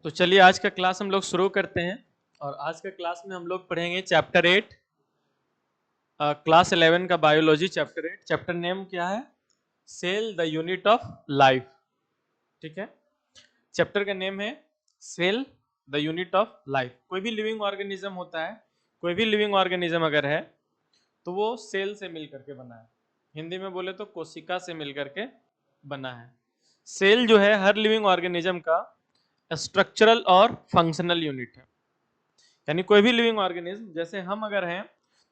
तो चलिए आज का क्लास हम लोग शुरू करते हैं। और आज का क्लास में हम लोग पढ़ेंगे चैप्टर 8, क्लास 11 का बायोलॉजी चैप्टर 8। चैप्टर नेम क्या है? Cell the unit of life. ठीक है, चैप्टर का नेम है cell the unit of life. कोई भी लिविंग ऑर्गेनिज्म होता है, कोई भी लिविंग ऑर्गेनिज्म अगर है तो वो सेल से मिल करके बना है। हिंदी में बोले तो कोशिका से मिल करके बना है। सेल जो है हर लिविंग ऑर्गेनिज्म का स्ट्रक्चरल और फंक्शनल यूनिट है। यानी कोई भी लिविंग ऑर्गेनिज्म, जैसे हम अगर हैं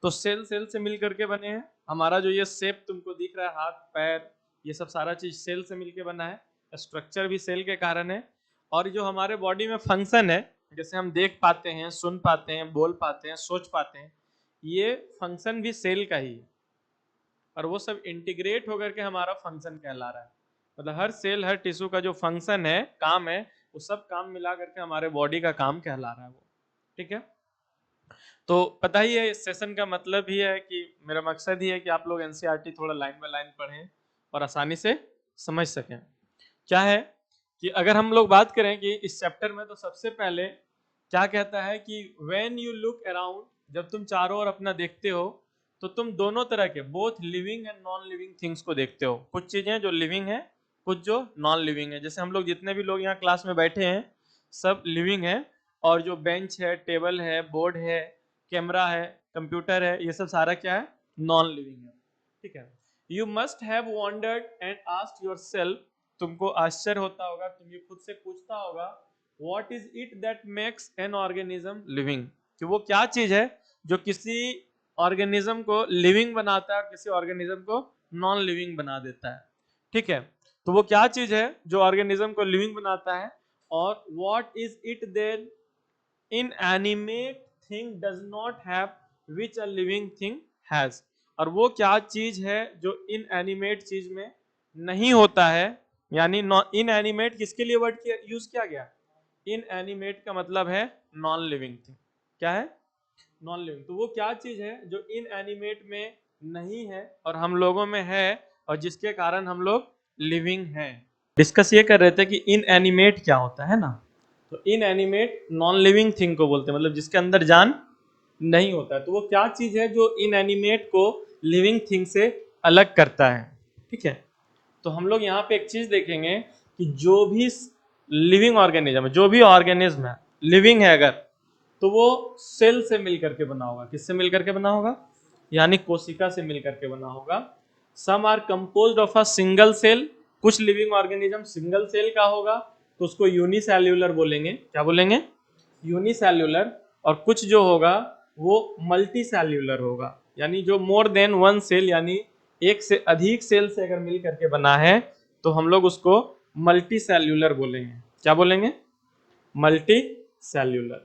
तो सेल सेल से मिल करके बने हैं। हमारा जो ये शेप तुमको दिख रहा है, हाथ पैर, ये सब सारा चीज सेल से मिलके बना है। स्ट्रक्चर भी सेल के कारण है। और जो हमारे बॉडी में फंक्शन है, जैसे हम देख पाते हैं, सुन पाते हैं, बोल पाते हैं, सोच पाते हैं, ये फंक्शन भी सेल का ही है। और वो सब इंटीग्रेट होकर के हमारा फंक्शन कहला रहा है। मतलब हर सेल, हर टिश्यू का जो फंक्शन है, काम है, वो सब काम मिला करके हमारे बॉडी का काम कहला रहा है वो। ठीक है, तो पता ही है इस सेशन का मतलब ही है कि मेरा मकसद ही है कि आप लोग एनसीईआरटी थोड़ा लाइन बाय लाइन पढ़ें और आसानी से समझ सकें। क्या है कि अगर हम लोग बात करें कि इस चैप्टर में, तो सबसे पहले क्या कहता है कि व्हेन यू लुक अराउंड, जब तुम चारों ओर अपना देखते हो तो तुम दोनों तरह के, both living and non living things को देखते हो। कुछ चीजें जो लिविंग है, कुछ जो नॉन लिविंग है। जैसे हम लोग जितने भी लोग यहाँ क्लास में बैठे हैं सब लिविंग है, और जो बेंच है, टेबल है, बोर्ड है, कैमरा है, कंप्यूटर है, ये सब सारा क्या है? नॉन लिविंग है। ठीक है, you must have wandered and asked yourself, तुमको आश्चर्य होता होगा, तुम ये खुद से पूछता होगा, what is it that makes an organism living, कि वो क्या चीज है जो किसी ऑर्गेनिज्म को लिविंग बनाता है और किसी ऑर्गेनिज्म को नॉन लिविंग बना देता है। ठीक है, तो वो क्या चीज है जो ऑर्गेनिज्म को लिविंग बनाता है, और what is it then inanimate thing does not have which a living thing has, और वो क्या चीज है जो इनएनिमेट चीज में नहीं होता है। यानी इनएनिमेट किसके लिए वर्ड यूज किया गया? इनएनिमेट का मतलब है नॉन लिविंग थिंग। क्या है? Non living. तो वो क्या चीज है जो इनएनिमेट में नहीं है और हम लोगों में है, और जिसके कारण हम लोग लिविंग हैं। डिस्कस ये कर रहे थे कि इनएनिमेट क्या होता है ना। तो इनएनिमेट नॉन लिविंग थिंग को बोलते हैं, मतलब जिसके अंदर जान नहीं होता है। तो वो क्या चीज है जो इनएनिमेट को लिविंग थिंग से अलग करता है? ठीक है, तो हम लोग यहाँ पे एक चीज देखेंगे कि जो भी लिविंग ऑर्गेनिज्म है, जो भी ऑर्गेनिज्म है, लिविंग है अगर, तो वो सेल से मिल करके बना होगा। किससे मिल करके बना होगा? यानी कोशिका से मिल करके बना होगा। Some are composed of a single cell, कुछ लिविंग ऑर्गेनिज्म सिंगल सेल का होगा तो उसको यूनिसेल्यूलर बोलेंगे। क्या बोलेंगे? यूनिसेल्यूलर। और कुछ जो होगा वो मल्टी सेल्यूलर होगा, यानी जो मोर देन वन सेल, यानी एक से अधिक सेल से अगर मिल करके बना है तो हम लोग उसको मल्टी सेल्यूलर बोलेंगे। क्या बोलेंगे? Multi cellular.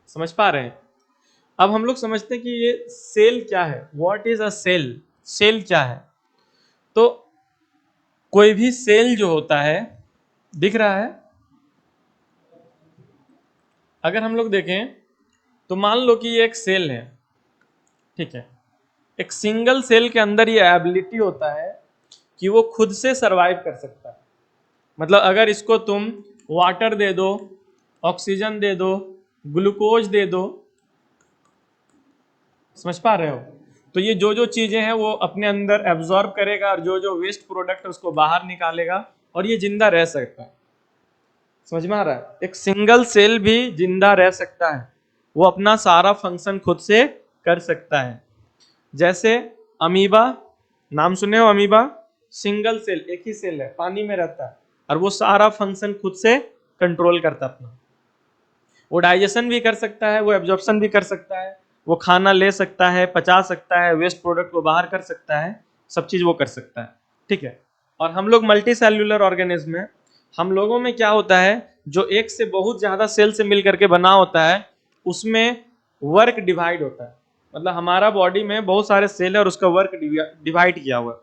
समझ पा रहे हैं? अब हम लोग समझते हैं कि ये सेल क्या है। What is a cell? Cell क्या है? तो कोई भी सेल जो होता है, दिख रहा है, अगर हम लोग देखें तो मान लो कि ये एक सेल है। ठीक है, एक सिंगल सेल के अंदर ये एबिलिटी होता है कि वो खुद से सरवाइव कर सकता है। मतलब अगर इसको तुम वाटर दे दो, ऑक्सीजन दे दो, ग्लूकोज दे दो, समझ पा रहे हो, तो ये जो जो चीजें हैं वो अपने अंदर एब्जॉर्ब करेगा और जो जो वेस्ट प्रोडक्ट है उसको बाहर निकालेगा, और ये जिंदा रह सकता है। समझ में आ रहा है? एक सिंगल सेल भी जिंदा रह सकता है, वो अपना सारा फंक्शन खुद से कर सकता है। जैसे अमीबा, नाम सुने हो अमीबा? सिंगल सेल, एक ही सेल है, पानी में रहता है, और वो सारा फंक्शन खुद से कंट्रोल करता है अपना। वो डाइजेशन भी कर सकता है, वो एब्जॉर्प्शन भी कर सकता है, वो खाना ले सकता है, पचा सकता है, वेस्ट प्रोडक्ट को बाहर कर सकता है, सब चीज वो कर सकता है। ठीक है, और हम लोग मल्टी सेल्यूलर ऑर्गेनिज्म है। हम लोगों में क्या होता है, जो एक से बहुत ज्यादा सेल से मिल करके बना होता है, उसमें वर्क डिवाइड होता है। मतलब हमारा बॉडी में बहुत सारे सेल है और उसका वर्क डिवाइड किया हुआ है।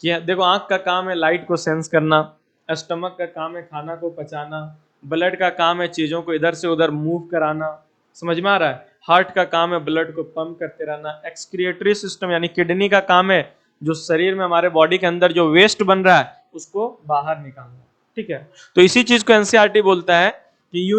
कि देखो, आंख का काम है लाइट को सेंस करना, स्टमक का काम है खाना को पचाना, ब्लड का काम है चीजों को इधर से उधर मूव कराना। समझ में आ रहा है? हार्ट का काम है ब्लड को पंप करते रहना। एक्सक्रिएटरी सिस्टम यानी किडनी का काम है जो शरीर में हमारे बॉडी के अंदर जो वेस्ट बन रहा है उसको बाहर निकालना। ठीक है, तो इसी चीज को एनसीईआरटी बोलता है कि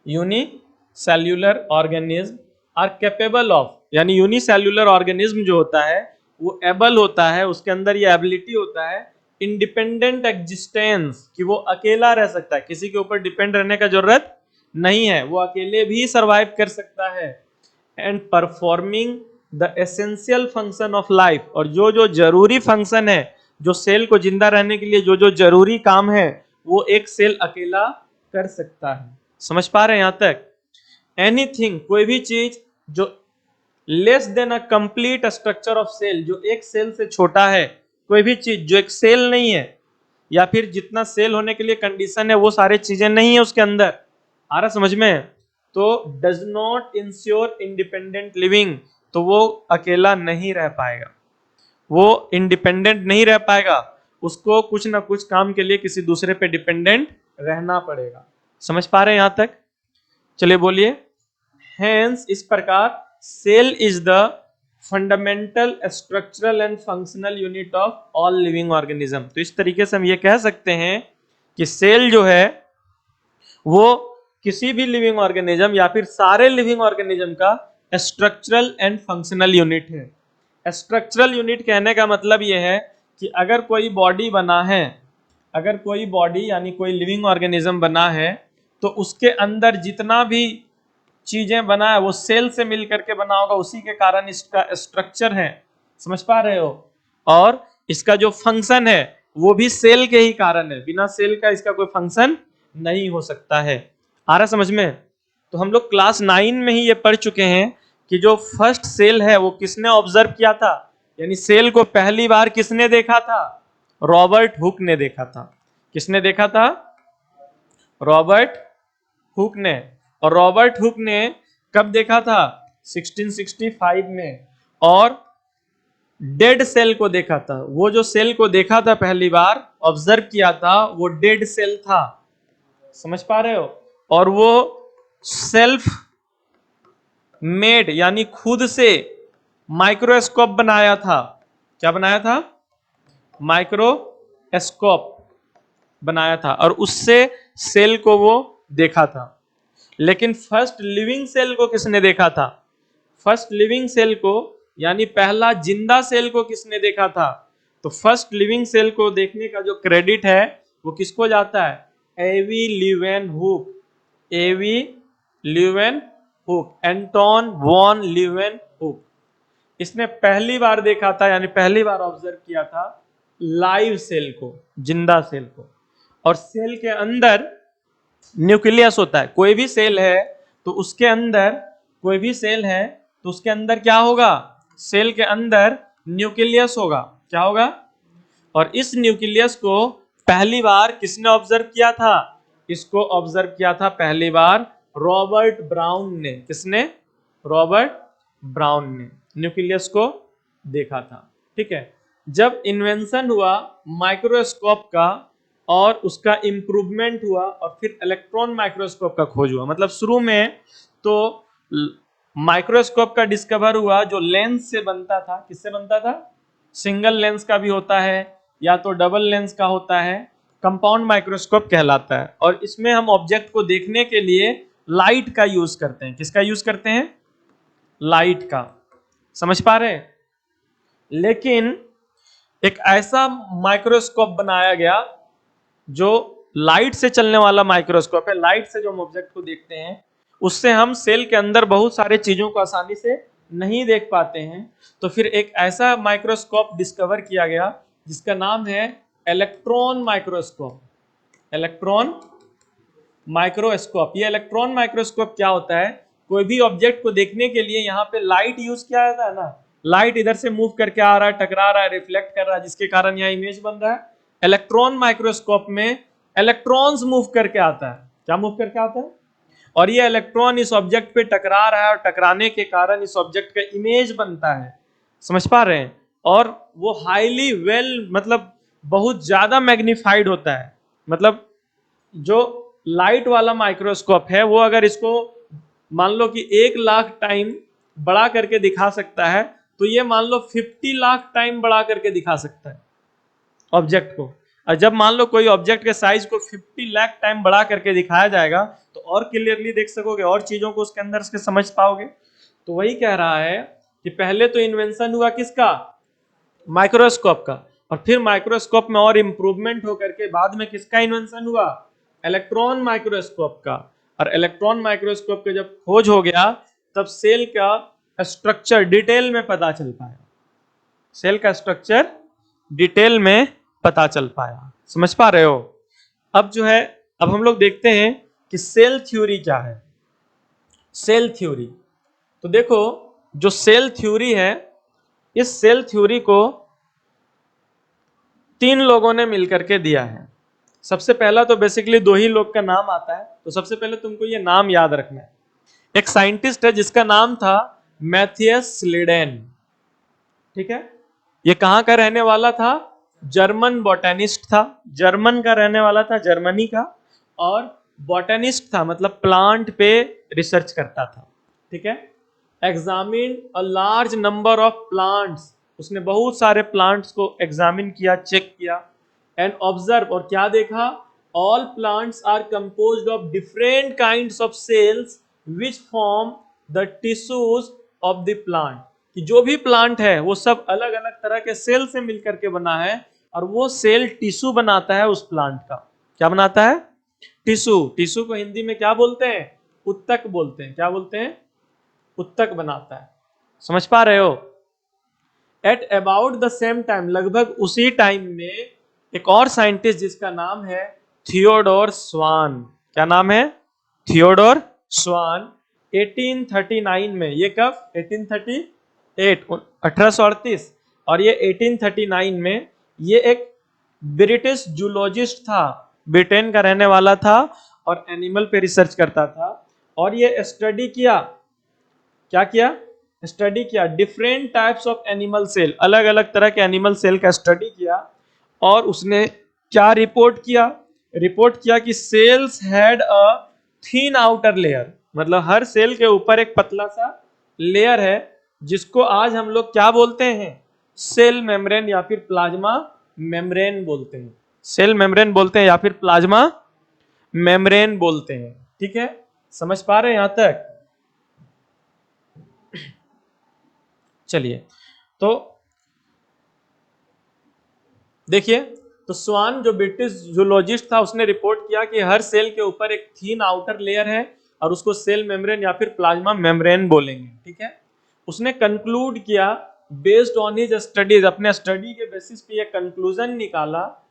unicellular organism are capable of, यानी यूनिसेल्यूलर ऑर्गेनिज्म जो होता है वो एबल होता है, उसके अंदर ये एबिलिटी होता है इंडिपेंडेंट एग्जिस्टेंस, कि वो अकेला रह सकता है, किसी के ऊपर डिपेंड रहने का जरूरत नहीं है, वो अकेले भी सर्वाइव कर सकता है। And performing the essential function of life, और जो जो जरूरी फंक्शन है, जो सेल को जिंदा रहने के लिए जो जो जरूरी काम है वो एक सेल अकेला कर सकता है। समझ पा रहे हैं यहां तक? एनीथिंग, कोई भी चीज जो less than a complete structure of cell, जो एक सेल से छोटा है, कोई भी चीज जो एक सेल नहीं है, या फिर जितना सेल होने के लिए कंडीशन है वो सारी चीजें नहीं है उसके अंदर, आ रहा समझ में? तो does not ensure independent living, तो वो अकेला नहीं रह पाएगा, वो इंडिपेंडेंट नहीं रह पाएगा, उसको कुछ ना कुछ काम के लिए किसी दूसरे पे डिपेंडेंट रहना पड़ेगा। समझ पा रहे हैं यहां तक? चलिए बोलिए। हेंस, इस प्रकार cell is the fundamental structural and functional unit of all living organism. तो इस तरीके से हम ये कह सकते हैं कि सेल जो है वो किसी भी लिविंग ऑर्गेनिज्म या फिर सारे लिविंग ऑर्गेनिज्म का स्ट्रक्चरल एंड फंक्शनल यूनिट है। स्ट्रक्चरल यूनिट कहने का मतलब यह है कि अगर कोई बॉडी बना है, अगर कोई बॉडी यानी कोई लिविंग ऑर्गेनिज्म बना है, तो उसके अंदर जितना भी चीजें बना है वो सेल से मिल करके बना होगा, उसी के कारण इसका स्ट्रक्चर है। समझ पा रहे हो? और इसका जो फंक्शन है वो भी सेल के ही कारण है, बिना सेल का इसका कोई फंक्शन नहीं हो सकता है। आ रहा समझ में? तो हम लोग क्लास 9 में ही ये पढ़ चुके हैं कि जो फर्स्ट सेल है वो किसने ऑब्जर्व किया था, यानी सेल को पहली बार किसने देखा था? रॉबर्ट हुक ने देखा था। किसने देखा था? रॉबर्ट हुक ने। और रॉबर्ट हुक ने कब देखा था? 1665 में। और डेड सेल को देखा था। वो जो सेल को देखा था पहली बार, ऑब्जर्व किया था, वो डेड सेल था। समझ पा रहे हो? और वो सेल्फ मेड यानी खुद से माइक्रोस्कोप बनाया था। क्या बनाया था? माइक्रोस्कोप बनाया था, और उससे सेल को वो देखा था। लेकिन फर्स्ट लिविंग सेल को किसने देखा था? फर्स्ट लिविंग सेल को यानी पहला जिंदा सेल को किसने देखा था? तो फर्स्ट लिविंग सेल को देखने का जो क्रेडिट है वो किसको जाता है? एवी लीवेनहुक। एवी लीवेनहुक, एंटोन वॉन लीवेनहुक। इसने पहली बार देखा था, यानी पहली बार ऑब्जर्व किया था लाइव सेल को, जिंदा सेल को। और सेल के अंदर न्यूक्लियस होता है। कोई भी सेल है तो उसके अंदर, कोई भी सेल है तो उसके अंदर क्या होगा? सेल के अंदर न्यूक्लियस होगा। क्या होगा? और इस न्यूक्लियस को पहली बार किसने ऑब्जर्व किया था? इसको ऑब्जर्व किया था पहली बार रॉबर्ट ब्राउन ने। किसने? रॉबर्ट ब्राउन ने न्यूक्लियस को देखा था। ठीक है। जब इन्वेंशन हुआ माइक्रोस्कोप का और उसका इंप्रूवमेंट हुआ और फिर इलेक्ट्रॉन माइक्रोस्कोप का खोज हुआ, मतलब शुरू में तो माइक्रोस्कोप का डिस्कवर हुआ जो लेंस से बनता था। किससे बनता था? सिंगल लेंस का भी होता है या तो डबल लेंस का होता है, कंपाउंड माइक्रोस्कोप कहलाता है। और इसमें हम ऑब्जेक्ट को देखने के लिए लाइट का यूज करते हैं। किसका यूज करते हैं? लाइट का। समझ पा रहे हैं? लेकिन एक ऐसा माइक्रोस्कोप बनाया गया जो लाइट से चलने वाला माइक्रोस्कोप है। लाइट से जो हम ऑब्जेक्ट को देखते हैं उससे हम सेल के अंदर बहुत सारे चीजों को आसानी से नहीं देख पाते हैं। तो फिर एक ऐसा माइक्रोस्कोप डिस्कवर किया गया जिसका नाम है इलेक्ट्रॉन माइक्रोस्कोप। Electron microscope. ये इलेक्ट्रॉन माइक्रोस्कोप क्या होता है? कोई भी ऑब्जेक्ट को देखने के लिए यहाँ पे लाइट यूज किया जाता है ना, लाइट इधर से मूव करके आ रहा है, टकरा रहा है, रिफ्लेक्ट कर रहा है, जिसके कारण यहाँ इमेज बन रहा है। इलेक्ट्रॉन माइक्रोस्कोप में इलेक्ट्रॉन्स मूव करके आता है। क्या मूव करके आता है? और ये इलेक्ट्रॉन इस ऑब्जेक्ट पे टकरा रहा है और टकराने के कारण इस ऑब्जेक्ट का इमेज बनता है। समझ पा रहे हैं? और वो हाईली वेल, मतलब बहुत ज्यादा मैग्निफाइड होता है। मतलब जो लाइट वाला माइक्रोस्कोप है वो अगर इसको मान लो कि 1,00,000 टाइम बड़ा करके दिखा सकता है, तो ये मान लो 50 लाख टाइम बड़ा करके दिखा सकता है ऑब्जेक्ट को। और जब मान लो कोई ऑब्जेक्ट के साइज को 50 लाख टाइम बढ़ा करके दिखाया जाएगा तो और क्लियरली देख सकोगे, और चीजों को उसके अंदर से समझ पाओगे। तो वही कह रहा है कि पहले तो इन्वेंशन हुआ किसका, माइक्रोस्कोप का, और फिर माइक्रोस्कोप में और इंप्रूवमेंट होकर के बाद में किसका इन्वेंशन हुआ, इलेक्ट्रॉन माइक्रोस्कोप का। और इलेक्ट्रॉन माइक्रोस्कोप के जब खोज हो गया तब सेल का स्ट्रक्चर डिटेल में पता चल पाया, सेल का स्ट्रक्चर डिटेल में पता चल पाया। समझ पा रहे हो? अब जो है, अब हम लोग देखते हैं कि सेल थ्योरी क्या है। सेल थ्योरी, तो देखो जो सेल थ्योरी है, इस सेल थ्योरी को 3 लोगों ने मिलकर के दिया है। सबसे पहला तो बेसिकली 2 ही लोग का नाम आता है, तो सबसे पहले तुमको ये नाम याद रखना है। एक साइंटिस्ट है जिसका नाम था मैथियस स्लीडेन, ठीक है। ये कहां का रहने वाला था, जर्मन बॉटनिस्ट था, जर्मन का रहने वाला था, जर्मनी का, और बॉटनिस्ट था, मतलब प्लांट पे रिसर्च करता था, ठीक है। Examine a large number of plants, उसने बहुत सारे प्लांट्स को एग्जामिन किया, चेक किया। एंड ऑब्जर्व, और क्या देखा, all plants are composed of different kinds of cells which form the tissues of the plant, कि जो भी प्लांट है वो सब अलग अलग तरह के सेल से मिलकर के बना है, और वो सेल टिश्यू बनाता है उस प्लांट का। क्या बनाता है, टिश्यू। टिश्यू को हिंदी में क्या बोलते हैं, उत्तक बोलते हैं। क्या बोलते हैं, उत्तक बनाता है। समझ पा रहे हो? At about the same time, लगभग उसी टाइम में एक और साइंटिस्ट जिसका नाम है थियोडोर स्वान। क्या नाम है, थियोडोर स्वान। 1839 में, ये कब, 1838, और ये 1839 में, ये एक ब्रिटिश जूलॉजिस्ट था, ब्रिटेन का रहने वाला था, और एनिमल पे रिसर्च करता था। और ये स्टडी किया, क्या किया, स्टडी किया different types of animal cell, अलग अलग तरह के एनिमल सेल का स्टडी किया। और उसने क्या रिपोर्ट किया, रिपोर्ट किया कि cells had a thin outer layer, मतलब हर सेल के ऊपर एक पतला सा लेयर है, जिसको आज हम लोग क्या बोलते हैं, सेल मेम्ब्रेन या फिर प्लाज्मा मेम्ब्रेन बोलते हैं। सेल मेम्ब्रेन बोलते हैं या फिर प्लाज्मा मेम्ब्रेन बोलते हैं, ठीक है। समझ पा रहे हैं यहां तक? चलिए, तो देखिए, तो स्वान जो ब्रिटिश जूलॉजिस्ट था, उसने रिपोर्ट किया कि हर सेल के ऊपर एक थीन आउटर लेयर है, और उसको सेल मेम्ब्रेन या फिर प्लाज्मा मेम्ब्रेन बोलेंगे, ठीक है। उसने कंक्लूड किया बेस्ड ऑन हिज स्टडीज, अपने स्टडी के बेसिस पे ये कंक्लूजन निकाला,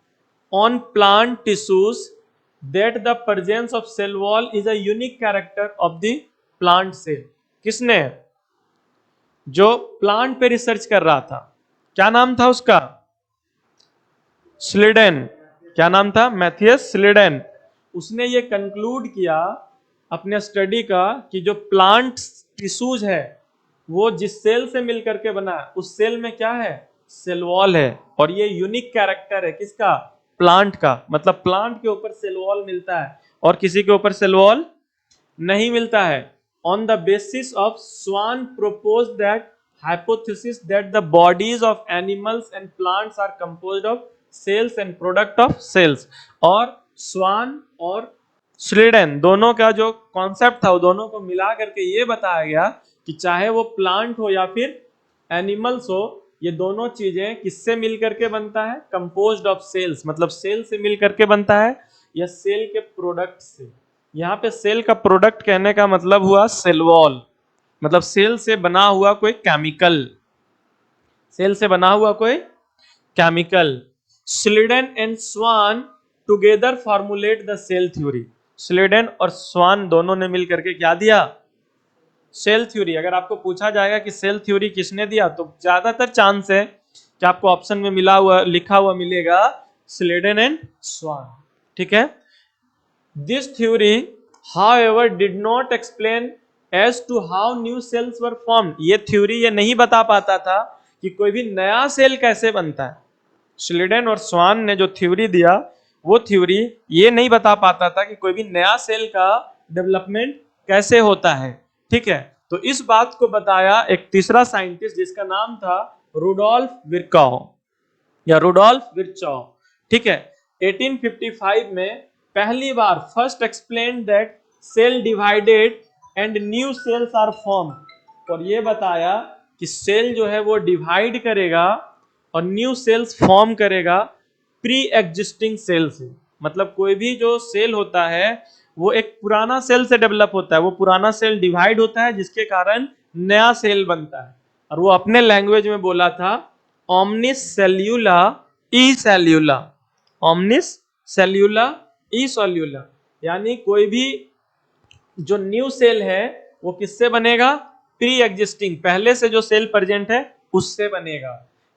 on plant tissues that the presence of cell wall is a unique character of the plant cell. किसने, जो प्लांट पे रिसर्च कर रहा था, क्या नाम था उसका, स्लीडेन। क्या नाम था, मैथियस स्लीडेन। उसने ये कंक्लूड किया अपने स्टडी का कि जो प्लांट टिश्यूज है वो जिस सेल से मिलकर के बना है, उस सेल में क्या है, सेल वॉल है, और ये यूनिक कैरेक्टर है किसका, प्लांट का। मतलब प्लांट के ऊपर सेल वॉल मिलता है और किसी के ऊपर सेल वॉल नहीं मिलता है। On the basis of Schwann propose that hypothesis that the bodies of animals and plants are composed of cells and product of cells। और स्वान और स्लीडेन दोनों का जो कॉन्सेप्ट था, वो दोनों को मिला करके ये बताया गया कि चाहे वो प्लांट हो या फिर एनिमल्स हो, ये दोनों चीजें किससे मिल करके बनता है, कंपोज्ड ऑफ सेल्स, मतलब सेल से मिल करके बनता है या सेल के प्रोडक्ट से। यहाँ पे सेल का प्रोडक्ट कहने का मतलब हुआ सेल वॉल, मतलब सेल से बना हुआ कोई केमिकल, सेल से बना हुआ कोई chemical. Schleiden and Schwann together formulate the cell theory. Schleiden और स्वान दोनों ने मिलकर के क्या दिया, सेल थ्योरी। अगर आपको पूछा जाएगा कि सेल थ्योरी किसने दिया, तो ज्यादातर चांस है कि आपको ऑप्शन में मिला हुआ, लिखा हुआ मिलेगा स्लीडेन एंड स्वान, ठीक है। This theory however did not explain as to how new cells were formed। ये थ्योरी ये नहीं बता पाता था कि कोई भी नया सेल कैसे बनता है। स्लीडेन और स्वान ने जो थ्योरी दिया, वो थ्योरी ये नहीं बता पाता था कि कोई भी नया सेल का डेवलपमेंट कैसे होता है, ठीक है। तो इस बात को बताया एक तीसरा साइंटिस्ट जिसका नाम था रुडोल्फ विर्चॉव या रुडोल्फ विर्चॉव, ठीक है। 1855 में पहली बार first explain that cell divided and new cells are form, और ये बताया कि सेल जो है वो डिवाइड करेगा और न्यू सेल्स फॉर्म करेगा प्री एग्जिस्टिंग सेल से। मतलब कोई भी जो सेल होता है वो एक पुराना सेल से डेवलप होता है, वो पुराना सेल डिवाइड होता है जिसके कारण नया सेल बनता है। और वो अपने लैंग्वेज में बोला था ओमनिस सेल्यूला ई सेल्यूला, ओमनिस सेल्यूला ई सेल्यूला, यानी कोई भी जो न्यू सेल है वो किससे बनेगा, प्री एग्जिस्टिंग, पहले से जो सेल प्रेजेंट है उससे बनेगा।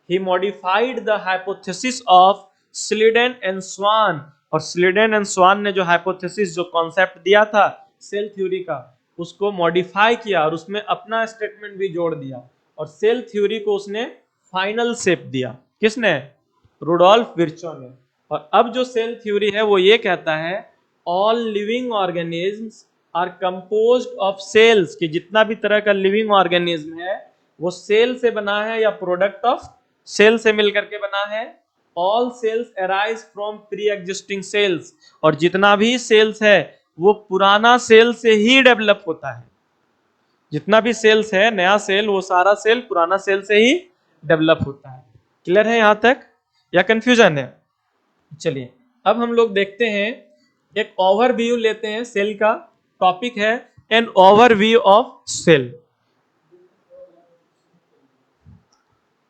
ही modified the hypothesis of Schleiden and Schwann, और स्लीडन एंड स्वान ने जो हाइपोथेसिस, जो कॉन्सेप्ट दिया था सेल थ्योरी का, उसको मॉडिफाई किया और उसमें अपना स्टेटमेंट भी जोड़ दिया, और सेल थ्योरी को उसने फाइनल शेप दिया। किसने, रुडोल्फ विर्चो ने। और अब जो सेल थ्योरी है वो ये कहता है all living organisms are composed of cells, कि जितना भी तरह का लिविंग ऑर्गेनिज्म है वो सेल से बना है या प्रोडक्ट ऑफ सेल से मिलकर के बना है। All cells arise from pre existing cells, और जितना भी सेल्स है वो पुराना सेल से ही डेवलप होता है। जितना भी सेल्स है, नया सेल, वो सारा सेल पुराना सेल से ही डेवलप होता है। क्लियर है यहां तक या कंफ्यूजन है? चलिए अब हम लोग देखते हैं, एक ओवरव्यू लेते हैं सेल का। टॉपिक है an overview of cell,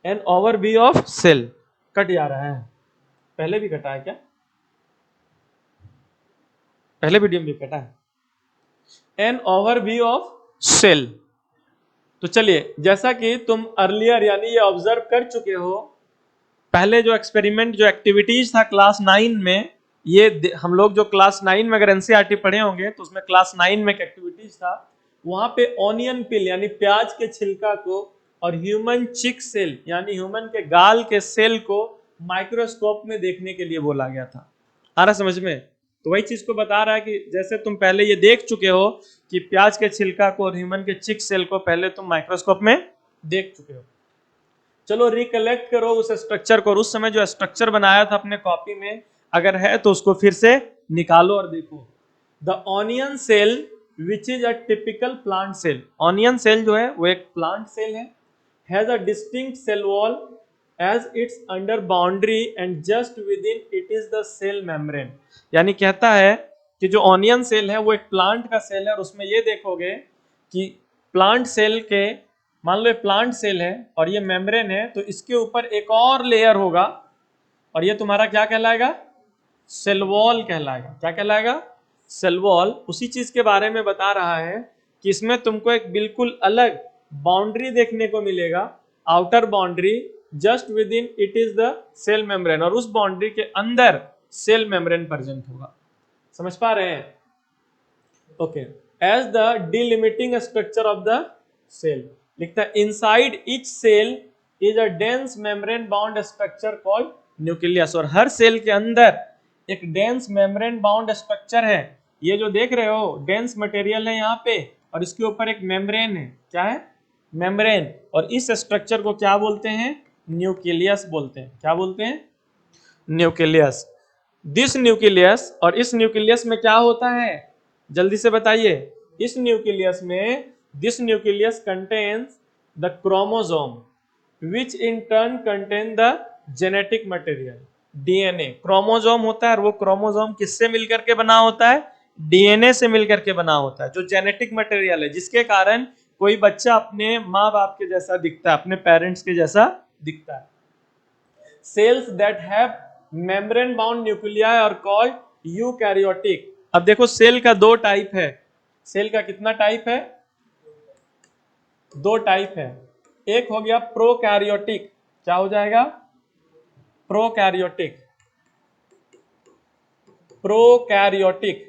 an overview of cell. Cut जा रहा है, पहले भी कटा है क्या? पहले वीडियो में भी कटा है। An overview of cell. तो चलिए, जैसा कि तुम अर्लियर यानी ये ऑब्जर्व कर चुके हो, पहले जो एक्सपेरिमेंट, जो एक्टिविटीज था क्लास 9 में, ये हम लोग जो क्लास 9 में अगर एनसीईआरटी पढ़े होंगे तो उसमें क्लास 9 में एक एक्टिविटीज था, वहां पे ऑनियन पिल यानी प्याज के छिलका को और ह्यूमन चिक सेल यानी ह्यूमन के गाल के सेल को माइक्रोस्कोप में देखने के लिए बोला गया था। आ रहा समझ में? तो वही चीज को बता रहा है कि जैसे तुम पहले ये देख चुके हो कि प्याज के छिलका को और ह्यूमन के चिक सेल को पहले तुम माइक्रोस्कोप में देख चुके हो। चलो रिकलेक्ट करो उस स्ट्रक्चर को, और उस समय जो स्ट्रक्चर बनाया था अपने कॉपी में, अगर है तो उसको फिर से निकालो और देखो। The onion cell which is a typical plant cell, onion cell जो है वो एक प्लांट सेल है, has a distinct cell wall as its under boundary and just within it is the cell membrane. यानी कहता है कि जो ऑनियन सेल है वो एक प्लांट का सेल है, और उसमें ये देखोगे कि प्लांट सेल के, मान लो प्लांट सेल है और ये मेम्ब्रेन है, तो इसके ऊपर एक और लेयर होगा और ये तुम्हारा क्या कहलाएगा, सेल वॉल कहलाएगा। क्या कहलाएगा, सेल वॉल। उसी चीज के बारे में बता रहा है कि इसमें तुमको एक बिल्कुल अलग बाउंड्री देखने को मिलेगा, outer boundary, just within it is the cell membrane, और उस बाउंड्री के अंदर सेल मेम्ब्रेन प्रेजेंट होगा। समझ पा रहे हैं? Okay, as the delimiting structure of the cell, लिखता है inside each cell is a dense membrane bound structure called nucleus, और हर सेल के अंदर एक डेंस मेम्ब्रेन बाउंड स्ट्रक्चर है। ये जो देख रहे हो डेंस मटेरियल है यहाँ पे, और इसके ऊपर एक मेम्ब्रेन है। क्या है, मेम्ब्रेन। और इस स्ट्रक्चर को क्या बोलते हैं, न्यूक्लियस बोलते हैं। क्या बोलते हैं, न्यूक्लियस। दिस न्यूक्लियस, और इस न्यूक्लियस में क्या होता है, जल्दी से बताइए। इस न्यूक्लियस में, this nucleus contains the chromosome which in turn contain the genetic material, DNA. Chromosome होता है और वो क्रोमोसोम किससे मिलकर के बना होता है, डीएनए से मिलकर के बना होता है, जो जेनेटिक मटेरियल है, जिसके कारण कोई बच्चा अपने माँ बाप के जैसा दिखता है, अपने पेरेंट्स के जैसा दिखता है। Cells that have membrane bound nuclei are called eukaryotic. अब देखो सेल का दो टाइप है। सेल का कितना टाइप है, दो टाइप है। एक हो गया प्रोकैरियोटिक। क्या हो जाएगा, प्रोकैरियोटिक। प्रोकैरियोटिक,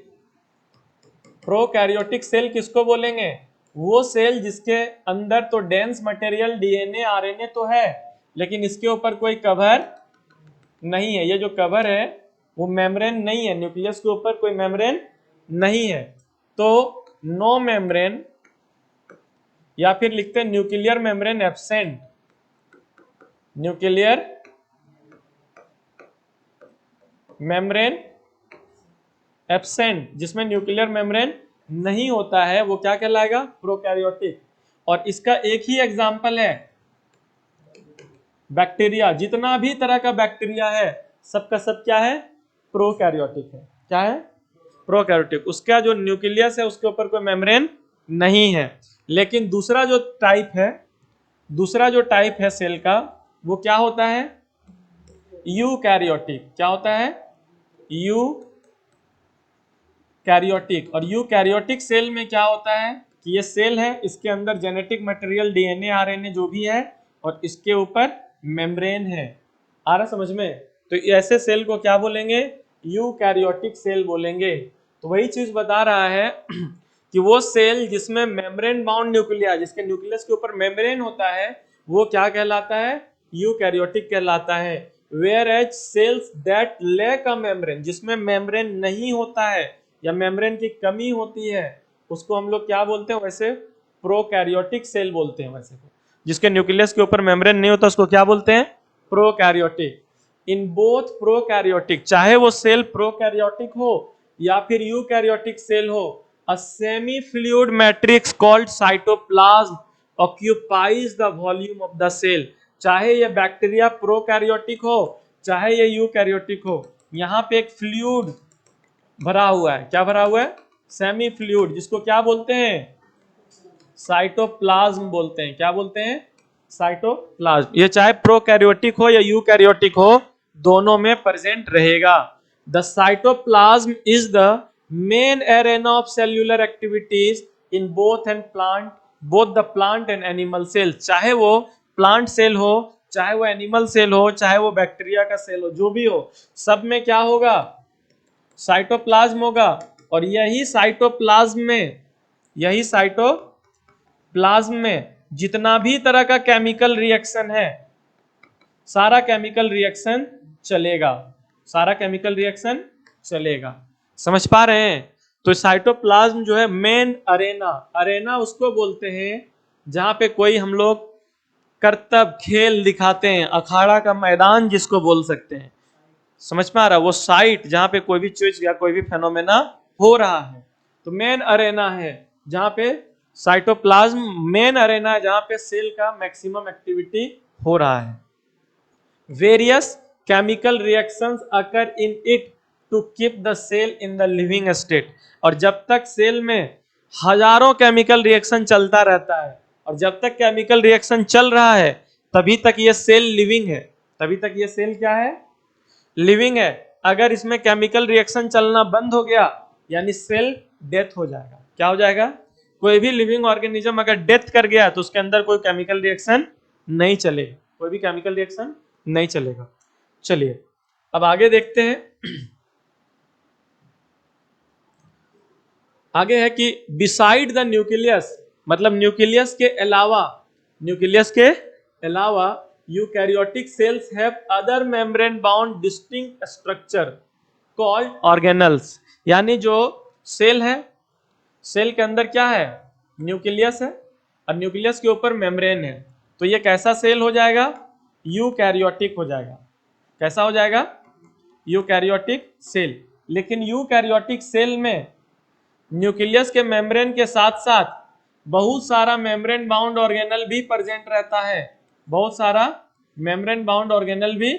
प्रोकैरियोटिक सेल किसको बोलेंगे, वो सेल जिसके अंदर तो डेंस मटेरियल डीएनए आरएनए तो है, लेकिन इसके ऊपर कोई कवर नहीं है। ये जो कवर है वो मेम्ब्रेन नहीं है, न्यूक्लियस के ऊपर कोई मेम्ब्रेन नहीं है। तो नो मेम्ब्रेन, या फिर लिखते हैं nuclear membrane absent. Nuclear membrane absent, जिसमें न्यूक्लियर मेम्ब्रेन नहीं होता है, वो क्या कहलाएगा? प्रोकैरियोटिक। और इसका एक ही एग्जाम्पल है बैक्टीरिया। जितना भी तरह का बैक्टीरिया है सबका सब क्या है? प्रोकैरियोटिक है। क्या है? प्रोकैरियोटिक। उसका जो न्यूक्लियस है उसके ऊपर कोई मेम्ब्रेन नहीं है। लेकिन दूसरा जो टाइप है सेल का, वो क्या होता है? यूकैरियोटिक। क्या होता है? यूकैरियोटिक। और यूकैरियोटिक सेल में क्या होता है कि ये सेल है, इसके अंदर जेनेटिक मटेरियल डीएनए आरएनए जो भी है, और इसके ऊपर मेम्ब्रेन है। आ रहा समझ में? तो ऐसे सेल को क्या बोलेंगे? यूकैरियोटिक सेल बोलेंगे। तो वही चीज बता रहा है कि वो सेल जिसमें मेम्ब्रेन बाउंड न्यूक्लिया, जिसके न्यूक्लियस के ऊपर मेम्ब्रेन होता है, वो क्या कहलाता है? यूकैरियोटिक कहलाता है। Whereas cells that lack a membrane, जिसमें मेम्ब्रेन नहीं होता है या मेम्ब्रेन की कमी होती है, उसको हम लोग क्या बोलते हैं? वैसे प्रोकैरियोटिक सेल बोलते हैं। वैसे जिसके न्यूक्लियस के ऊपर मेम्ब्रेन नहीं होता उसको क्या बोलते हैं? प्रोकैरियोटिक। इन बोथ प्रोकैरियोटिक, चाहे वो सेल प्रोकैरियोटिक हो या फिर यूकैरियोटिक सेल हो, a semi-fluid matrix called cytoplasm occupies the volume of the cell। चाहे ये बैक्टीरिया प्रोकैरियोटिक हो चाहे ये यूकैरियोटिक हो, यहाँ पे एक फ्लूइड भरा हुआ है। क्या भरा हुआ है? सेमी फ्लूइड, जिसको क्या बोलते हैं? साइटोप्लाज्म बोलते हैं। क्या बोलते हैं? साइटोप्लाज्म। ये चाहे प्रोकैरियोटिक हो या यूकैरियोटिक हो, दोनों में प्रेजेंट रहेगा। The cytoplasm is the main arena of cellular activities in both the plant and animal cell. चाहे वो प्लांट सेल हो, चाहे वो एनिमल सेल हो, चाहे वो बैक्टीरिया का सेल हो, जो भी हो, सब में क्या होगा? साइटोप्लाज्म होगा। और यही साइटोप्लाज्म में जितना भी तरह का केमिकल रिएक्शन है, सारा केमिकल रिएक्शन चलेगा। सारा केमिकल रिएक्शन चलेगा। समझ पा रहे हैं? तो साइटोप्लाज्म जो है मेन अरेना उसको बोलते हैं जहां पे कोई हम लोग करतब खेल दिखाते हैं, अखाड़ा का मैदान जिसको बोल सकते हैं। समझ में आ रहा है? वो साइट जहां पे कोई भी चीज या कोई भी फेनोमेना हो रहा है, तो मेन अरेना है जहां पे साइटोप्लाज्म मेन अरेना है, जहां पे सेल का मैक्सिमम एक्टिविटी हो रहा है। Various chemical reactions occur in it to keep the cell in the living state. और जब तक सेल में हजारों केमिकल रिएक्शन चलता रहता है, और जब तक केमिकल रिएक्शन चल रहा है, तभी तक ये सेल लिविंग है। तभी तक ये सेल क्या है? लिविंग है। अगर इसमें केमिकल रिएक्शन चलना बंद हो गया, यानी सेल डेथ हो जाएगा। क्या हो जाएगा? कोई भी लिविंग ऑर्गेनिज्म अगर डेथ कर गया तो उसके अंदर कोई केमिकल रिएक्शन नहीं चलेगा। कोई भी केमिकल रिएक्शन नहीं चलेगा। चलिए अब आगे देखते हैं। आगे है कि बिसाइड द न्यूक्लियस, मतलब न्यूक्लियस के अलावा eukaryotic cells have other membrane bound distinct structure called organelles. यानी जो सेल है, सेल के अंदर क्या है? न्यूक्लियस है, और न्यूक्लियस के ऊपर मेम्ब्रेन है। तो ये कैसा सेल हो जाएगा? यूकैरियोटिक हो जाएगा। कैसा हो जाएगा? Eukaryotic cell. लेकिन यूकैरियोटिक सेल में न्यूक्लियस के मेम्ब्रेन के साथ साथ बहुत सारा मेम्ब्रेन बाउंड ऑर्गेनल भी प्रेजेंट रहता है। बहुत सारा मेम्ब्रेन बाउंड ऑर्गेनल भी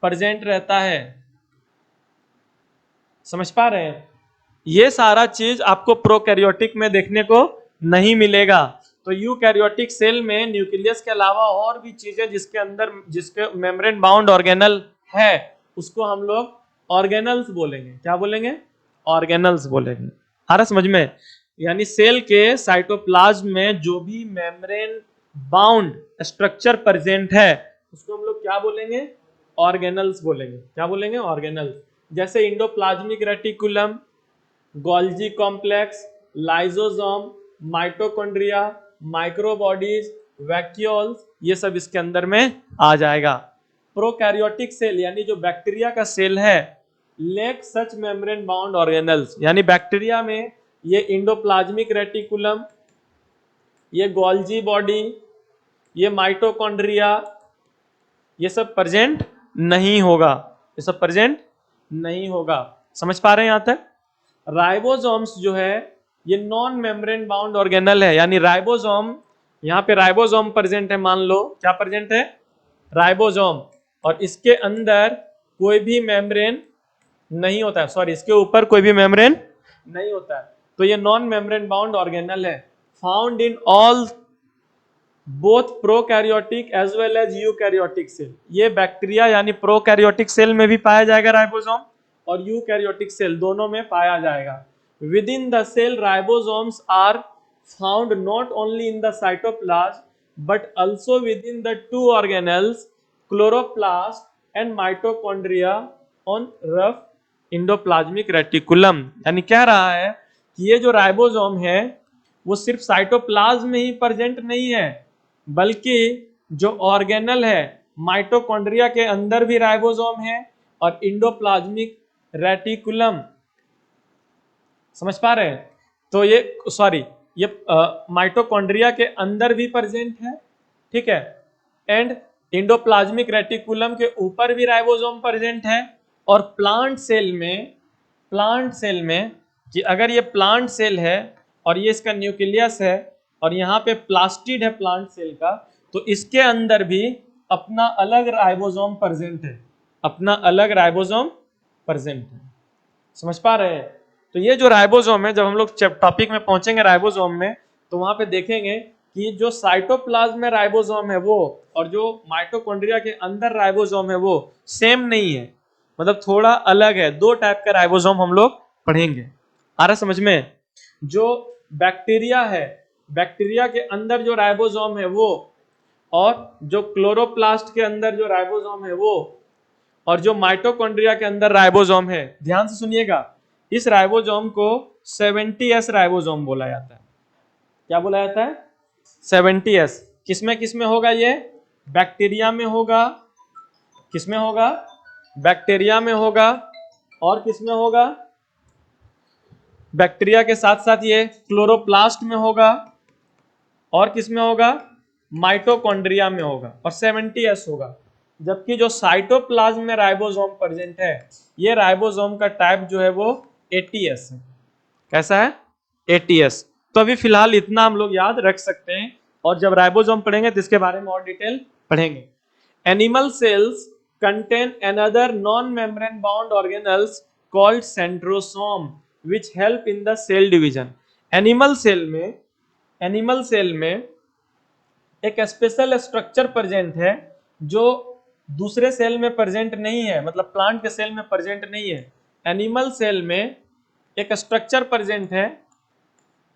प्रेजेंट रहता है। समझ पा रहे हैं? ये सारा चीज आपको प्रोकैरियोटिक में देखने को नहीं मिलेगा। तो यूकैरियोटिक सेल में न्यूक्लियस के अलावा और भी चीजें जिसके मेम्ब्रेन बाउंड ऑर्गेनल है, उसको हम लोग ऑर्गेनल्स बोलेंगे। क्या बोलेंगे? ऑर्गेनल्स बोलेंगे। आ रहा समझ में? यानी सेल के साइटोप्लाज्म में जो भी मेम्ब्रेन बाउंड स्ट्रक्चर प्रेजेंट है, उसको हम लोग क्या बोलेंगे? ऑर्गेनल्स बोलेंगे। क्या बोलेंगे? ऑर्गेनल्स। जैसे endoplasmic reticulum, Golgi complex, lysosome, mitochondria, microbodies, vacuoles, ये सब इसके अंदर में आ जाएगा। प्रोकैरियोटिक सेल यानी जो बैक्टीरिया का सेल है, लेक सच मेम्ब्रेन बाउंड ऑर्गेनल्स। यानी बैक्टीरिया में ये इंडोप्लाज्मिक रेटिकुलम, ये गोल्जी बॉडी, ये माइटोकॉन्ड्रिया, ये सब प्रेजेंट नहीं होगा। ये सब प्रेजेंट नहीं होगा। समझ पा रहे हैं यहां तक? राइबोसोम्स जो है ये नॉन मेम्ब्रेन बाउंड ऑर्गेनल है, यानी राइबोसोम, यहाँ पे राइबोसोम प्रेजेंट है, मान लो क्या प्रेजेंट है, राइबोसोम, और इसके अंदर कोई भी मेम्ब्रेन नहीं होता है, सॉरी इसके ऊपर कोई भी मेम्ब्रेन नहीं होता है, तो ये नॉन मेम्ब्रेन बाउंड ऑर्गेनल है, found in all both prokaryotic as well as eukaryotic cell. ये बैक्टीरिया यानी प्रोकैरियोटिक सेल में भी पाया जाएगा राइबोसोम, और यूकैरियोटिक सेल दोनों में पाया जाएगा। Within the cell ribosomes are found not only in the cytoplasm but also within the two organelles chloroplast and mitochondria on rough endoplasmic reticulum। यानी कह रहा है कि ये जो राइबोसोम है वो सिर्फ साइटोप्लाज्म में ही प्रेजेंट नहीं है, बल्कि जो ऑर्गेनल है माइटोकॉन्ड्रिया के अंदर भी राइबोसोम है, और इंडोप्लाज्मिक रेटिकुलम, समझ पा रहे हैं? तो ये सॉरी ये माइटोकॉन्ड्रिया के अंदर भी प्रेजेंट है, ठीक है, एंड इंडोप्लाज्मिक रेटिकुलम के ऊपर भी राइबोसोम प्रेजेंट है। और प्लांट सेल में कि अगर ये प्लांट सेल है और ये इसका न्यूक्लियस है और यहाँ पे प्लास्टिड है प्लांट सेल का, तो इसके अंदर भी अपना अलग राइबोसोम प्रेजेंट है, अपना अलग राइबोसोम प्रेजेंट है। समझ पा रहे हैं? तो ये जो राइबोसोम है, जब हम लोग टॉपिक में पहुंचेंगे राइबोसोम में, तो वहां पे देखेंगे कि जो साइटोप्लाज्म में राइबोसोम है वो और जो माइटोकॉन्ड्रिया के अंदर राइबोसोम है वो सेम नहीं है, मतलब थोड़ा अलग है। दो टाइप का राइबोसोम हम लोग पढ़ेंगे। आ रहा समझ में? जो बैक्टीरिया है, बैक्टीरिया के अंदर जो राइबोसोम है वो, और जो क्लोरोप्लास्ट के अंदर जो राइबोसोम है वो, और जो माइटोकॉन्ड्रिया के अंदर राइबोसोम है, ध्यान से सुनिएगा, इस राइबोसोम को 70S राइबोसोम बोला जाता है। क्या बोला जाता है? 70S। किसमें किसमें होगा ये? बैक्टीरिया में होगा, किसमें होगा? बैक्टीरिया में होगा, और किसमें होगा? बैक्टीरिया के साथ साथ ये क्लोरोप्लास्ट में होगा, और किसमें होगा? माइटोकॉन्ड्रिया में होगा, और 70S होगा। जबकि जो साइटोप्लाज्म में राइबोसोम प्रेजेंट है, ये राइबोसोम का टाइप जो है वो 80S है। कैसा है? 80S। तो अभी फिलहाल इतना हम लोग याद रख सकते हैं, और जब राइबोसोम पढ़ेंगे तो इसके बारे में और डिटेल पढ़ेंगे। Animal cells contain another non membrane bound organelles called centrosome which help in the cell division. Animal cell में एक स्पेशल स्ट्रक्चर प्रेजेंट है जो दूसरे सेल में प्रेजेंट नहीं है, मतलब प्लांट के सेल में प्रेजेंट नहीं है। एनिमल सेल में एक स्ट्रक्चर प्रेजेंट है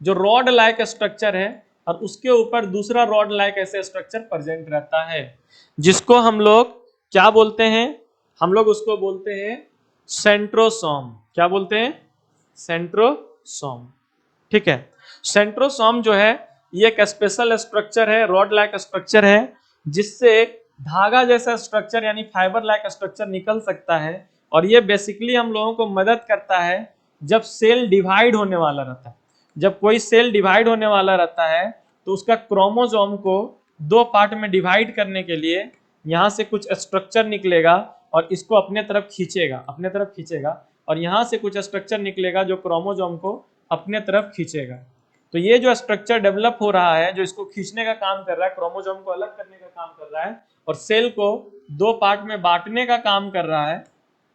जो रॉड लाइक स्ट्रक्चर है, और उसके ऊपर दूसरा रॉड लाइक ऐसे स्ट्रक्चर प्रेजेंट रहता है, जिसको हम लोग क्या बोलते हैं? हम लोग उसको बोलते हैं सेंट्रोसोम। क्या बोलते हैं? सेंट्रोसोम। ठीक है। सेंट्रोसोम जो है ये एक स्पेशल स्ट्रक्चर है, रॉड लाइक स्ट्रक्चर है, जिससे धागा जैसा स्ट्रक्चर यानी फाइबर लाइक स्ट्रक्चर निकल सकता है, और ये बेसिकली हम लोगों को मदद करता है जब सेल डिवाइड होने वाला रहता है। जब कोई सेल डिवाइड होने वाला रहता है तो उसका क्रोमोसोम को दो पार्ट में डिवाइड करने के लिए यहाँ से कुछ स्ट्रक्चर निकलेगा और इसको अपने तरफ खींचेगा, और यहाँ से कुछ स्ट्रक्चर निकलेगा जो क्रोमोसोम को अपने तरफ खींचेगा। तो ये जो स्ट्रक्चर डेवलप हो रहा है, जो इसको खींचने का काम कर रहा है, क्रोमोसोम को अलग करने का काम कर रहा है, और सेल को दो पार्ट में बांटने का काम कर रहा है।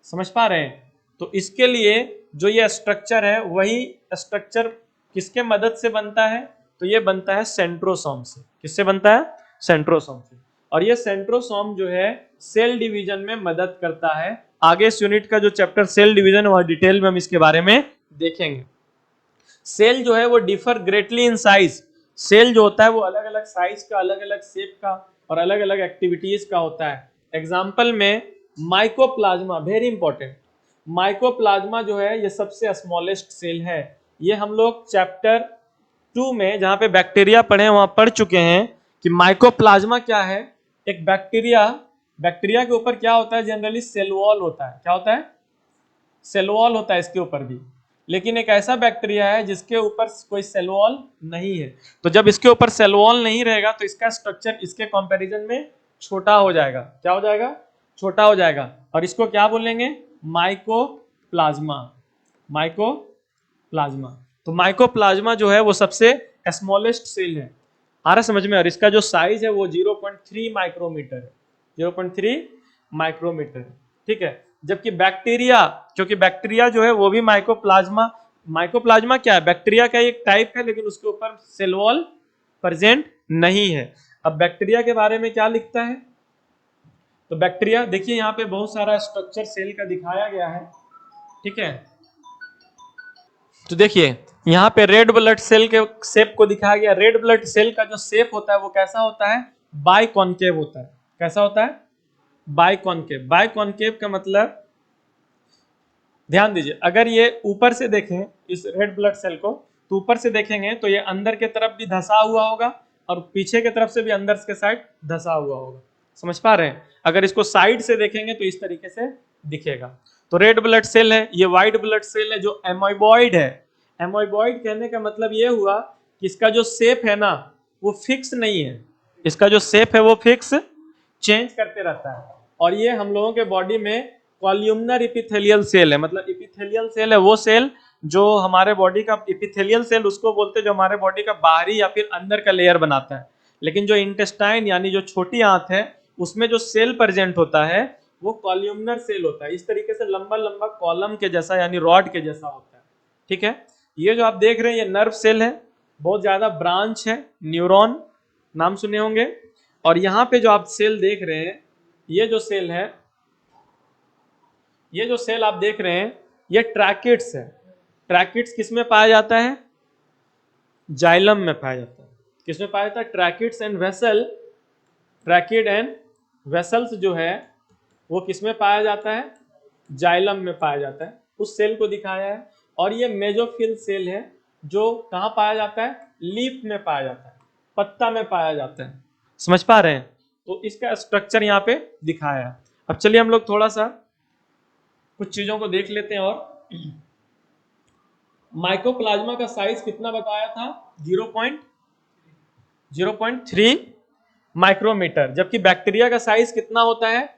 समझ पा रहे हैं? तो इसके लिए जो ये स्ट्रक्चर है, वही स्ट्रक्चर किसके मदद से बनता है? तो ये बनता है सेंट्रोसोम से। किससे बनता है? सेंट्रोसोम से। और ये सेंट्रोसोम जो है सेल डिवीजन में मदद करता है। आगे इस यूनिट का जो चैप्टर सेल डिवीजन है वह डिटेल में हम इसके बारे में देखेंगे। सेल जो है वो differ greatly in size. Cell जो होता है वो अलग अलग साइज का, अलग अलग शेप का और अलग अलग एक्टिविटीज का होता है। एग्जाम्पल में माइकोप्लाज्मा, वेरी इंपॉर्टेंट। माइकोप्लाज्मा जो है ये सबसे स्मॉलेस्ट सेल है। ये हम लोग चैप्टर 2 में जहां पे बैक्टीरिया पढ़े वहां पढ़ चुके हैं कि माइकोप्लाज्मा क्या है। एक बैक्टीरिया के ऊपर क्या होता है? जनरली सेल वॉल होता है। क्या होता है? सेल वॉल होता है इसके ऊपर भी। लेकिन एक ऐसा बैक्टीरिया है जिसके ऊपर कोई सेल वॉल नहीं है। तो जब इसके ऊपर सेल वॉल नहीं रहेगा तो इसका स्ट्रक्चर इसके कंपैरिजन में छोटा हो जाएगा। क्या हो जाएगा? छोटा हो जाएगा। और इसको क्या बोलेंगे? माइकोप्लाज्मा। माइकोप्लाज्मा, तो माइकोप्लाज्मा जो है वो सबसे स्मॉलेस्ट सेल है। आ रहा समझ में? और इसका जो साइज है वो 0.3 माइक्रोमीटर है, 0.3 माइक्रोमीटर है, ठीक है। जबकि बैक्टीरिया, क्योंकि बैक्टीरिया जो है वो भी माइकोप्लाज्मा, माइकोप्लाज्मा क्या है? बैक्टीरिया का एक टाइप है, लेकिन उसके ऊपर सेल वॉल प्रेजेंट नहीं है। अब बैक्टीरिया के बारे में क्या लिखता है? तो बैक्टीरिया देखिए यहाँ पे बहुत सारा स्ट्रक्चर सेल का दिखाया गया है, ठीक है। तो देखिए यहाँ पे रेड ब्लड सेल के शेप को दिखाया गया। रेड ब्लड सेल का जो शेप होता है वो कैसा होता है? बाइकॉन्केव होता है। कैसा होता है? बाइकॉन्केव। बाइकॉन्केव का मतलब, ध्यान दीजिए, अगर ये ऊपर से देखें इस रेड ब्लड सेल को, तो ऊपर से देखेंगे तो ये अंदर के तरफ भी धसा हुआ होगा और पीछे के तरफ से भी अंदर के साइड धसा हुआ होगा। समझ पा रहे हैं? अगर इसको साइड से देखेंगे तो इस तरीके से दिखेगा। तो रेड ब्लड सेल है, ये व्हाइट ब्लड सेल है जो एमोइबॉइड है। एमोइबॉइड कहने का मतलब ये हुआ कि इसका जो शेप है ना वो फिक्स नहीं है। इसका जो शेप है वो फिक्स चेंज करते रहता है। और ये हम लोगों के बॉडी में कॉल्यूमनर इपिथेलियल सेल है। मतलब इपिथेलियल सेल है वो सेल जो हमारे बॉडी का, इपिथेलियल सेल उसको बोलते हैं जो हमारे बॉडी का बाहरी या फिर अंदर का लेयर बनाता है। लेकिन जो इंटेस्टाइन यानी जो छोटी आंत है उसमें जो सेल प्रेजेंट होता है वो कॉल्यूमनर सेल होता है। इस तरीके से लंबा लंबा कॉलम के जैसा यानी रॉड के जैसा होता है, ठीक है। ये जो आप देख रहे हैं ये नर्व सेल है, बहुत ज्यादा ब्रांच है, न्यूरॉन नाम सुने होंगे। और यहाँ पे जो आप सेल देख रहे हैं, ये जो सेल है, ये जो सेल आप देख रहे हैं ये ट्रैकिड्स है। ट्रैकिड्स किस में पाया जाता है? जाइलम में पाया जाता है। किस में पाया जाता है? Tracheids and vessel. Tracheid and vessels जो है वो किस में पाया जाता है? जाइलम में पाया जाता है। उस सेल को दिखाया है। और ये मेजोफिल सेल है जो कहाँ पाया जाता है? लीफ में पाया जाता है, पत्ता में पाया जाता है। समझ पा रहे हैं? तो इसका स्ट्रक्चर यहाँ पे दिखाया है। अब चलिए हम लोग थोड़ा सा कुछ चीजों को देख लेते हैं। और माइकोप्लाज्मा का साइज कितना बताया था? 0.3 माइक्रोमीटर। जबकि बैक्टीरिया का साइज कितना होता है?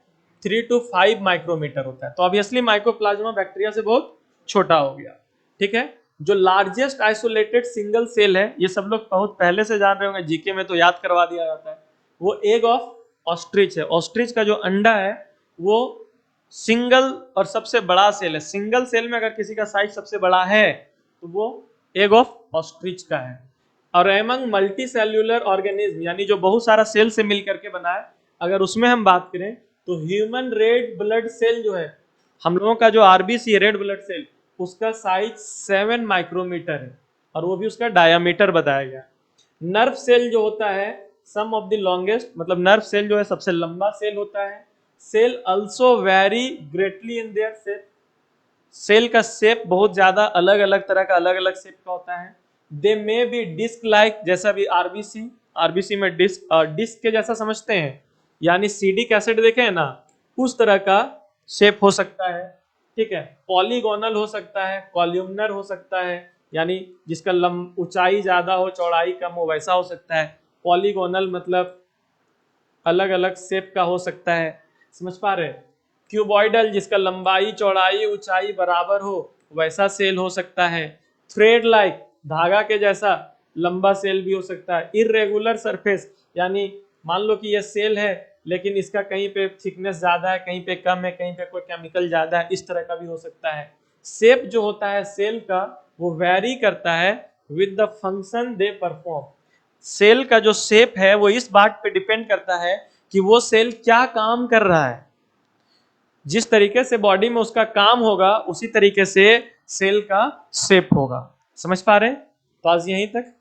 3 to 5 माइक्रोमीटर होता है। तो ऑब्वियसली माइकोप्लाज्मा बैक्टीरिया से बहुत छोटा हो गया, ठीक है। जो लार्जेस्ट आइसोलेटेड सिंगल सेल है, ये सब लोग बहुत पहले से जान रहे होंगे, जीके में तो याद करवा दिया जाता है, वो एग ऑफ ऑस्ट्रिच है। ऑस्ट्रिच का जो अंडा है वो सिंगल और सबसे बड़ा सेल है। सिंगल सेल में अगर किसी का साइज सबसे बड़ा है तो वो एग ऑफ ऑस्ट्रिच का है। और एमंग मल्टी सेल्यूलर ऑर्गेनिज्म यानी जो बहुत सारा सेल से मिल करके बना है, अगर उसमें हम बात करें तो ह्यूमन रेड ब्लड सेल जो है, हम लोगों का जो आरबीसी है रेड ब्लड सेल, उसका साइज 7 माइक्रोमीटर है और वो भी उसका डायामीटर बताया गया। नर्व सेल जो होता है सम ऑफ द लॉन्गेस्ट, मतलब नर्व सेल जो है सबसे लंबा सेल होता है। Cell also very greatly in their shape. Cell का शेप बहुत ज्यादा अलग अलग तरह का, अलग अलग शेप का होता है। दे मे बी डिस्क लाइक, जैसा भी आरबीसी, आरबीसी में डिस्क, डिस्क के जैसा समझते हैं, यानी सीडी कैसेट देखे हैं ना, उस तरह का शेप हो सकता है, ठीक है। पॉलीगोनल हो सकता है, कॉल्यूमनर हो सकता है, यानी जिसका ऊंचाई ज्यादा हो चौड़ाई कम हो वैसा हो सकता है। पॉलीगोनल मतलब अलग अलग शेप का हो सकता है। समझ पा रहे? क्यूबॉइडल जिसका लंबाई चौड़ाई ऊंचाई बराबर हो वैसा सेल हो सकता है। थ्रेड लाइक धागा के जैसा लंबा सेल भी हो सकता है। इरेगुलर सरफेस यानी मान लो कि यह सेल है लेकिन इसका कहीं पे थिकनेस ज्यादा है, कहीं पे कम है, कहीं पे कोई केमिकल ज्यादा है, इस तरह का भी हो सकता है। शेप जो होता है सेल का वो वैरी करता है with the function they perform. Cell का जो शेप है वो इस बात पे डिपेंड करता है कि वो सेल क्या काम कर रहा है। जिस तरीके से बॉडी में उसका काम होगा उसी तरीके से सेल का शेप होगा। समझ पा रहे हैं? तो आज यहीं तक।